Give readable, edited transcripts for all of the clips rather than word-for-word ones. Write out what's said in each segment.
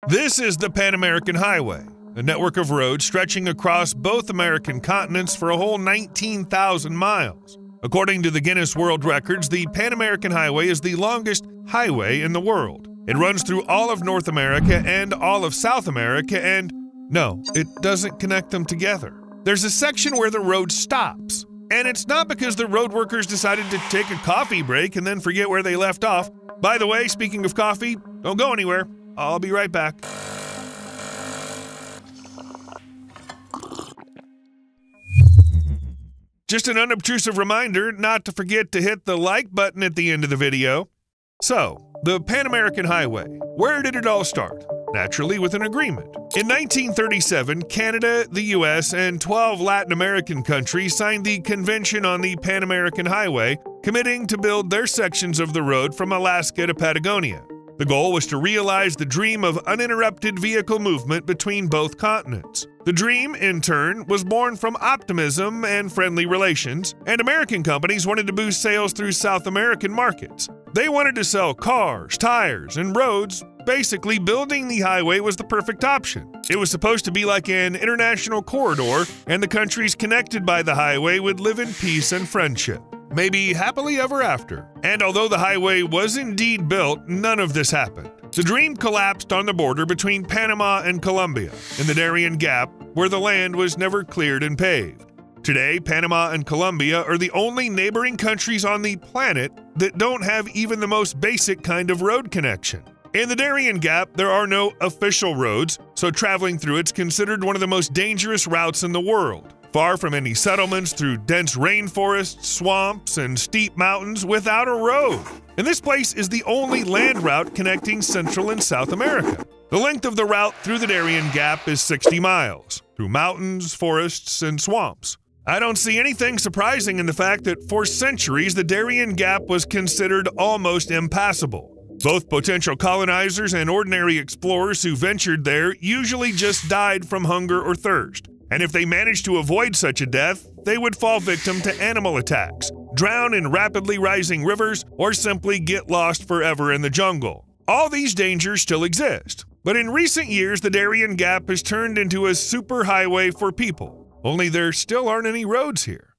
This is the PanAmerican Highway, a network of roads stretching across both American continents for a whole 19,000 miles. According to the Guinness World Records, the PanAmerican Highway is the longest highway in the world. It runs through all of North America and all of South America, and no, it doesn't connect them together. There's a section where the road stops, and it's not because the road workers decided to take a coffee break and then forget where they left off. By the way, speaking of coffee, don't go anywhere. I'll be right back. Just an unobtrusive reminder not to forget to hit the like button at the end of the video. So, the PanAmerican Highway, where did it all start? Naturally, with an agreement. In 1937, Canada, the U.S., and 12 Latin American countries signed the Convention on the PanAmerican Highway, committing to build their sections of the road from Alaska to Patagonia. The goal was to realize the dream of uninterrupted vehicle movement between both continents. The dream, in turn, was born from optimism and friendly relations, and American companies wanted to boost sales through South American markets. They wanted to sell cars, tires, and roads. Basically, building the highway was the perfect option. It was supposed to be like an international corridor, and the countries connected by the highway would live in peace and friendship. Maybe happily ever after. And although the highway was indeed built, none of this happened. The dream collapsed on the border between Panama and Colombia, in the Daran Gap, where the land was never cleared and paved. Today, Panama and Colombia are the only neighboring countries on the planet that don't have even the most basic kind of road connection. In the Daran Gap, there are no official roads, so traveling through it's considered one of the most dangerous routes in the world. Far from any settlements, through dense rainforests, swamps, and steep mountains without a road. And this place is the only land route connecting Central and South America. The length of the route through the Daran Gap is 60 miles, through mountains, forests, and swamps. I don't see anything surprising in the fact that for centuries the Daran Gap was considered almost impassable. Both potential colonizers and ordinary explorers who ventured there usually just died from hunger or thirst. And if they managed to avoid such a death, they would fall victim to animal attacks, drown in rapidly rising rivers, or simply get lost forever in the jungle. All these dangers still exist, but in recent years the Daran Gap has turned into a superhighway for people, only there still aren't any roads here.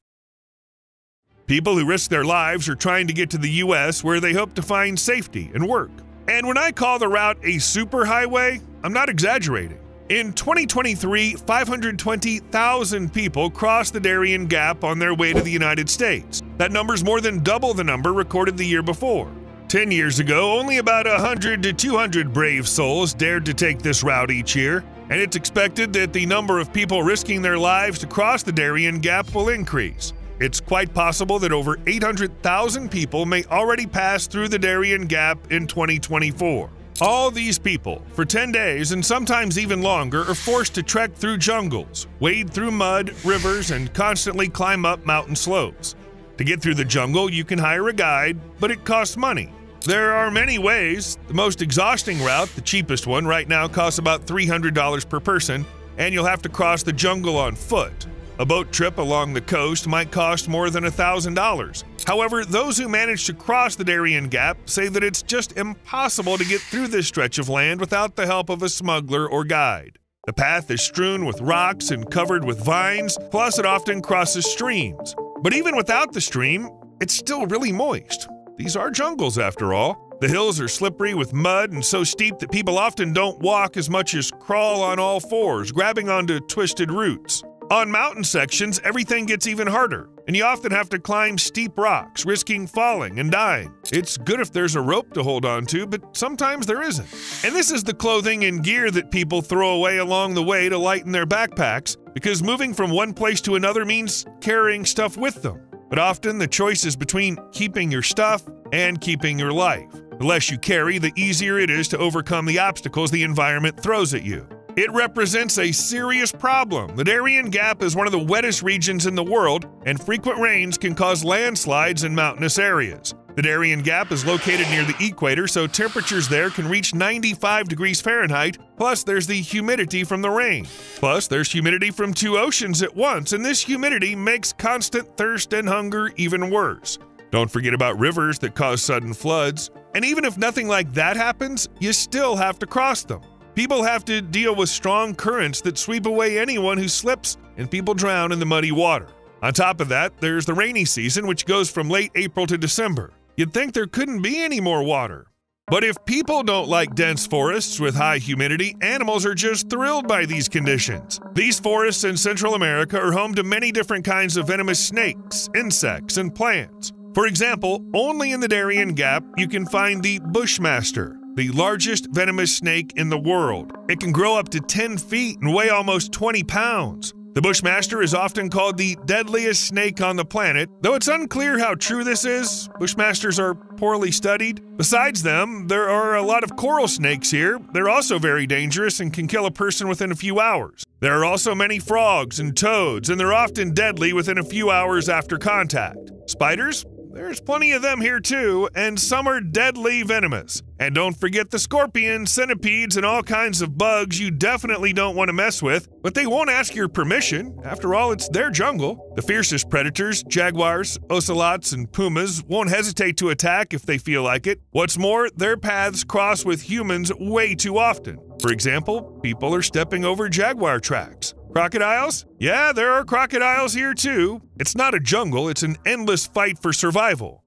People who risk their lives are trying to get to the U.S. where they hope to find safety and work. And when I call the route a superhighway, I'm not exaggerating. In 2023, 520,000 people crossed the Daran Gap on their way to the United States. That number's more than double the number recorded the year before. 10 years ago, only about 100 to 200 brave souls dared to take this route each year, and it's expected that the number of people risking their lives to cross the Daran Gap will increase. It's quite possible that over 800,000 people may already pass through the Daran Gap in 2024. All these people, for 10 days and sometimes even longer, are forced to trek through jungles, wade through mud, rivers, and constantly climb up mountain slopes. To get through the jungle, you can hire a guide, but it costs money. There are many ways. The most exhausting route, the cheapest one, right now costs about $300 per person, and you'll have to cross the jungle on foot. A boat trip along the coast might cost more than $1,000. However, those who manage to cross the Daran Gap say that it's just impossible to get through this stretch of land without the help of a smuggler or guide. The path is strewn with rocks and covered with vines, plus it often crosses streams. But even without the stream, it's still really moist. These are jungles after all. The hills are slippery with mud and so steep that people often don't walk as much as crawl on all fours, grabbing onto twisted roots. On mountain sections, everything gets even harder, and you often have to climb steep rocks, risking falling and dying. It's good if there's a rope to hold on to, but sometimes there isn't. And this is the clothing and gear that people throw away along the way to lighten their backpacks, because moving from one place to another means carrying stuff with them. But often the choice is between keeping your stuff and keeping your life. The less you carry, the easier it is to overcome the obstacles the environment throws at you. It represents a serious problem. The Daran Gap is one of the wettest regions in the world, and frequent rains can cause landslides in mountainous areas. The Daran Gap is located near the equator, so temperatures there can reach 95 degrees Fahrenheit, plus there's the humidity from the rain. Plus, there's humidity from two oceans at once, and this humidity makes constant thirst and hunger even worse. Don't forget about rivers that cause sudden floods. And even if nothing like that happens, you still have to cross them. People have to deal with strong currents that sweep away anyone who slips, and people drown in the muddy water. On top of that, there's the rainy season, which goes from late April to December. You'd think there couldn't be any more water. But if people don't like dense forests with high humidity, animals are just thrilled by these conditions. These forests in Central America are home to many different kinds of venomous snakes, insects, and plants. For example, only in the Daran Gap you can find the bushmaster, the largest venomous snake in the world. It can grow up to 10 feet and weigh almost 20 pounds. The bushmaster is often called the deadliest snake on the planet, though it's unclear how true this is. Bushmasters are poorly studied. Besides them, there are a lot of coral snakes here. They're also very dangerous and can kill a person within a few hours. There are also many frogs and toads, and they're often deadly within a few hours after contact. Spiders? There's plenty of them here too, and some are deadly venomous. And don't forget the scorpions, centipedes, and all kinds of bugs you definitely don't want to mess with, but they won't ask your permission. After all, it's their jungle. The fiercest predators, jaguars, ocelots, and pumas, won't hesitate to attack if they feel like it. What's more, their paths cross with humans way too often. For example, people are stepping over jaguar tracks. Crocodiles? Yeah, there are crocodiles here too. It's not a jungle, it's an endless fight for survival.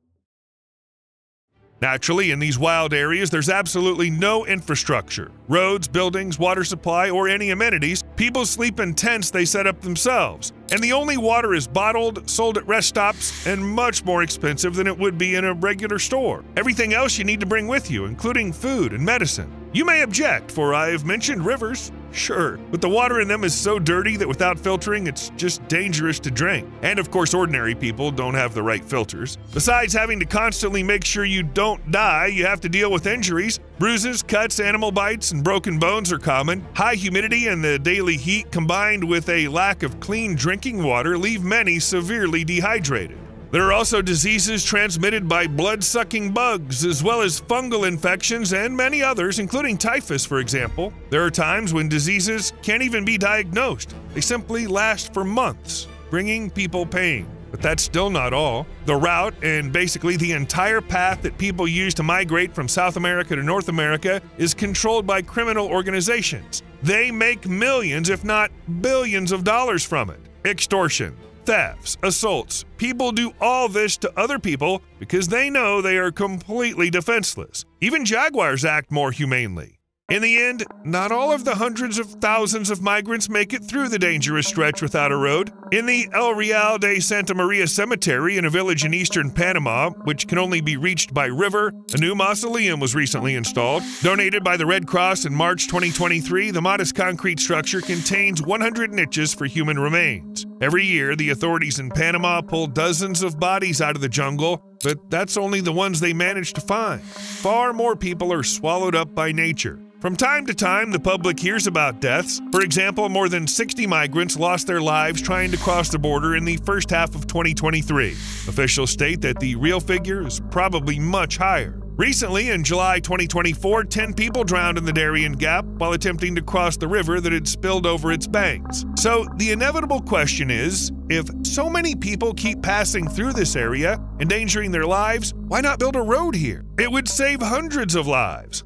Naturally, in these wild areas, there's absolutely no infrastructure. Roads, buildings, water supply, or any amenities. People sleep in tents they set up themselves. And the only water is bottled, sold at rest stops, and much more expensive than it would be in a regular store. Everything else you need to bring with you, including food and medicine. You may object, for I've mentioned rivers. Sure, but the water in them is so dirty that without filtering, it's just dangerous to drink. And of course, ordinary people don't have the right filters. Besides having to constantly make sure you don't die, you have to deal with injuries. Bruises, cuts, animal bites, and broken bones are common. High humidity and the daily heat combined with a lack of clean drinking water leave many severely dehydrated. There are also diseases transmitted by blood-sucking bugs, as well as fungal infections and many others, including typhus, for example. There are times when diseases can't even be diagnosed. They simply last for months, bringing people pain. But that's still not all. The route, and basically the entire path that people use to migrate from South America to North America, is controlled by criminal organizations. They make millions, if not billions of dollars from it. Extortion, thefts, assaults. People do all this to other people because they know they are completely defenseless. Even jaguars act more humanely. In the end, not all of the hundreds of thousands of migrants make it through the dangerous stretch without a road. In the El Real de Santa Maria Cemetery in a village in eastern Panama, which can only be reached by river, a new mausoleum was recently installed. Donated by the Red Cross in March 2023, the modest concrete structure contains 100 niches for human remains. Every year, the authorities in Panama pull dozens of bodies out of the jungle, but that's only the ones they manage to find. Far more people are swallowed up by nature. From time to time, the public hears about deaths. For example, more than 60 migrants lost their lives trying to cross the border in the first half of 2023. Officials state that the real figure is probably much higher. Recently, in July 2024, 10 people drowned in the Daran Gap while attempting to cross the river that had spilled over its banks. So the inevitable question is, if so many people keep passing through this area, endangering their lives, why not build a road here? It would save hundreds of lives.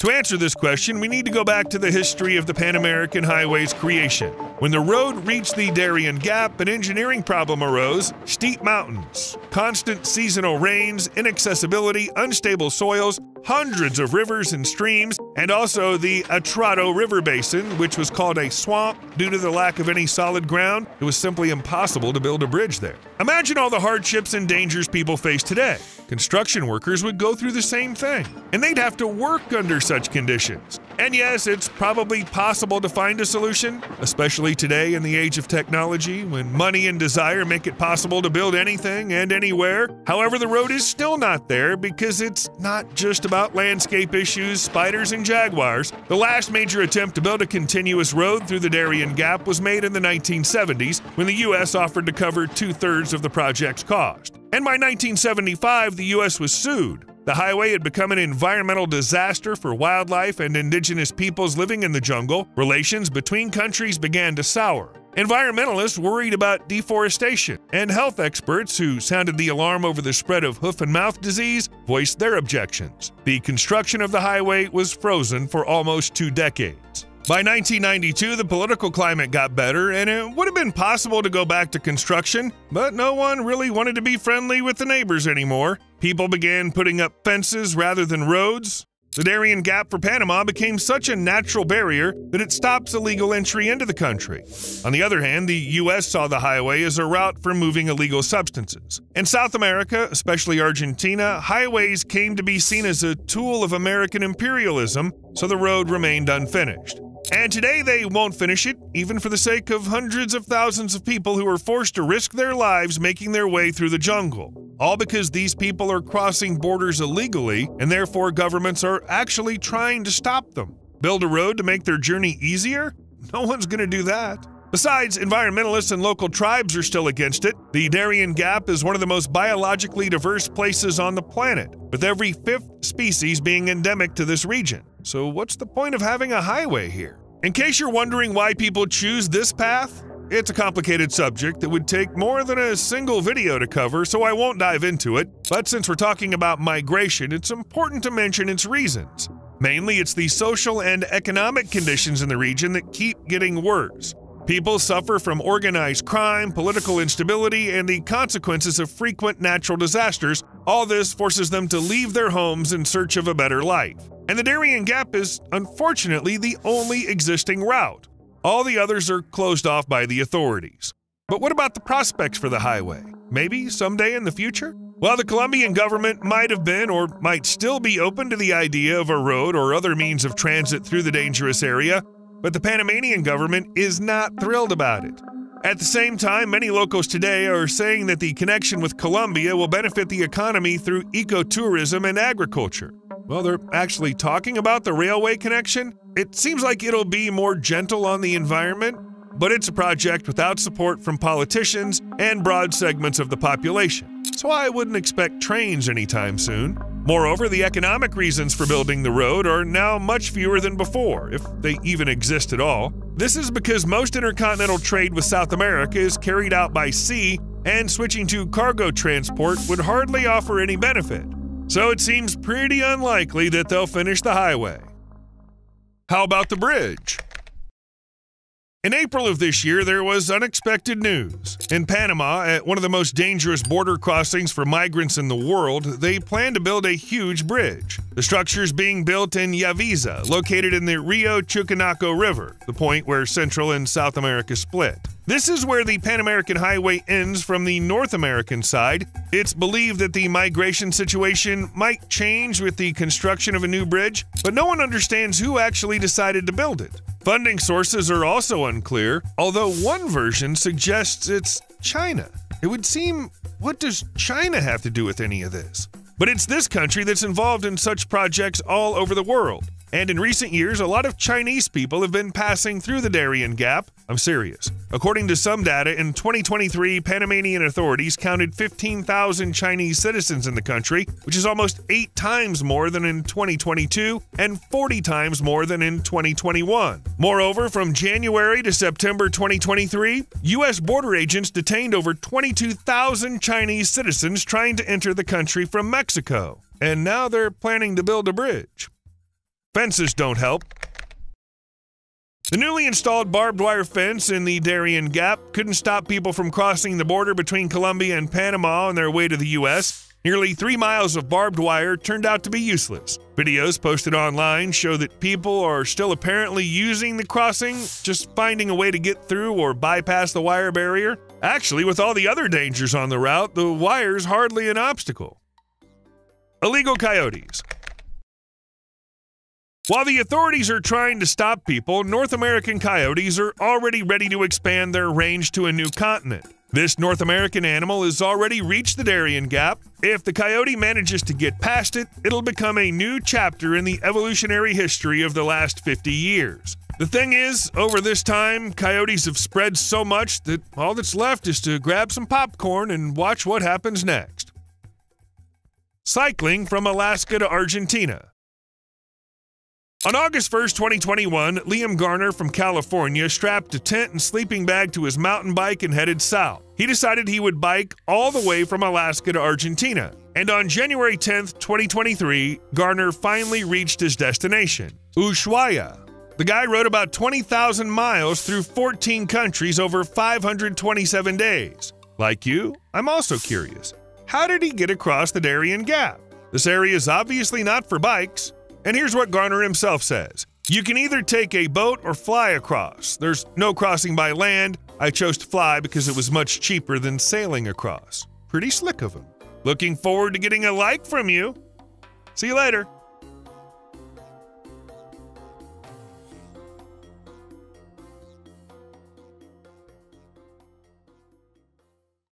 To answer this question, we need to go back to the history of the PanAmerican Highway's creation. When the road reached the Daran Gap, an engineering problem arose: steep mountains, constant seasonal rains, inaccessibility, unstable soils, hundreds of rivers and streams, and also the Atrato River Basin, which was called a swamp due to the lack of any solid ground. It was simply impossible to build a bridge there. Imagine all the hardships and dangers people face today. Construction workers would go through the same thing, and they'd have to work under such conditions. And yes, it's probably possible to find a solution, especially today in the age of technology, when money and desire make it possible to build anything and anywhere. However, the road is still not there because it's not just about landscape issues, spiders, and jaguars. The last major attempt to build a continuous road through the Daran Gap was made in the 1970s, when the U.S. offered to cover 2/3 of the project's cost. And by 1975, the U.S. was sued. The highway had become an environmental disaster for wildlife and indigenous peoples living in the jungle. Relations between countries began to sour. Environmentalists worried about deforestation, and health experts who sounded the alarm over the spread of hoof and mouth disease voiced their objections. The construction of the highway was frozen for almost 2 decades. By 1992, the political climate got better, and it would have been possible to go back to construction, but no one really wanted to be friendly with the neighbors anymore. People began putting up fences rather than roads. The Daran Gap for Panama became such a natural barrier that it stops illegal entry into the country. On the other hand, the U.S. saw the highway as a route for moving illegal substances. In South America, especially Argentina, highways came to be seen as a tool of American imperialism, so the road remained unfinished. And today they won't finish it, even for the sake of hundreds of thousands of people who are forced to risk their lives making their way through the jungle. All because these people are crossing borders illegally, and therefore governments are actually trying to stop them. Build a road to make their journey easier? No one's going to do that. Besides, environmentalists and local tribes are still against it. The Daran Gap is one of the most biologically diverse places on the planet, with every 5th species being endemic to this region. So what's the point of having a highway here? In case you're wondering why people choose this path, it's a complicated subject that would take more than a single video to cover, so I won't dive into it. But since we're talking about migration, it's important to mention its reasons. Mainly, it's the social and economic conditions in the region that keep getting worse. People suffer from organized crime, political instability, and the consequences of frequent natural disasters. All this forces them to leave their homes in search of a better life. And the Daran Gap is, unfortunately, the only existing route. All the others are closed off by the authorities. But what about the prospects for the highway? Maybe someday in the future? Well, the Colombian government might have been or might still be open to the idea of a road or other means of transit through the dangerous area, but the Panamanian government is not thrilled about it. At the same time, many locals today are saying that the connection with Colombia will benefit the economy through ecotourism and agriculture. Well, they're actually talking about the railway connection. It seems like it'll be more gentle on the environment, but it's a project without support from politicians and broad segments of the population. So I wouldn't expect trains anytime soon. Moreover, the economic reasons for building the road are now much fewer than before, if they even exist at all. This is because most intercontinental trade with South America is carried out by sea, and switching to cargo transport would hardly offer any benefit. So it seems pretty unlikely that they'll finish the highway. How about the bridge? In April of this year, there was unexpected news. In Panama, at one of the most dangerous border crossings for migrants in the world, they plan to build a huge bridge. The structure is being built in Yavisa, located in the Rio Chucunaco River, the point where Central and South America split. This is where the PanAmerican Highway ends from the North American side. It's believed that the migration situation might change with the construction of a new bridge, but no one understands who actually decided to build it. Funding sources are also unclear, although one version suggests it's China. It would seem, what does China have to do with any of this? But it's this country that's involved in such projects all over the world. And in recent years, a lot of Chinese people have been passing through the Daran Gap. I'm serious. According to some data, in 2023, Panamanian authorities counted 15,000 Chinese citizens in the country, which is almost 8 times more than in 2022 and 40 times more than in 2021. Moreover, from January to September 2023, U.S. border agents detained over 22,000 Chinese citizens trying to enter the country from Mexico. And now they're planning to build a bridge. Fences don't help. The newly installed barbed wire fence in the Daran Gap couldn't stop people from crossing the border between Colombia and Panama on their way to the U.S. Nearly 3 miles of barbed wire turned out to be useless. Videos posted online show that people are still apparently using the crossing, just finding a way to get through or bypass the wire barrier. Actually, with all the other dangers on the route, the wire's hardly an obstacle. Illegal coyotes. While the authorities are trying to stop people, North American coyotes are already ready to expand their range to a new continent. This North American animal has already reached the Daran Gap. If the coyote manages to get past it, it'll become a new chapter in the evolutionary history of the last 50 years. The thing is, over this time, coyotes have spread so much that all that's left is to grab some popcorn and watch what happens next. Cycling from Alaska to Argentina. On August 1st, 2021, Liam Garner from California strapped a tent and sleeping bag to his mountain bike and headed south. He decided he would bike all the way from Alaska to Argentina. And on January 10th, 2023, Garner finally reached his destination, Ushuaia. The guy rode about 20,000 miles through 14 countries over 527 days. Like you, I'm also curious. How did he get across the Daran Gap? This area is obviously not for bikes. And here's what Garner himself says. You can either take a boat or fly across. There's no crossing by land. I chose to fly because it was much cheaper than sailing across. Pretty slick of him. Looking forward to getting a like from you. See you later.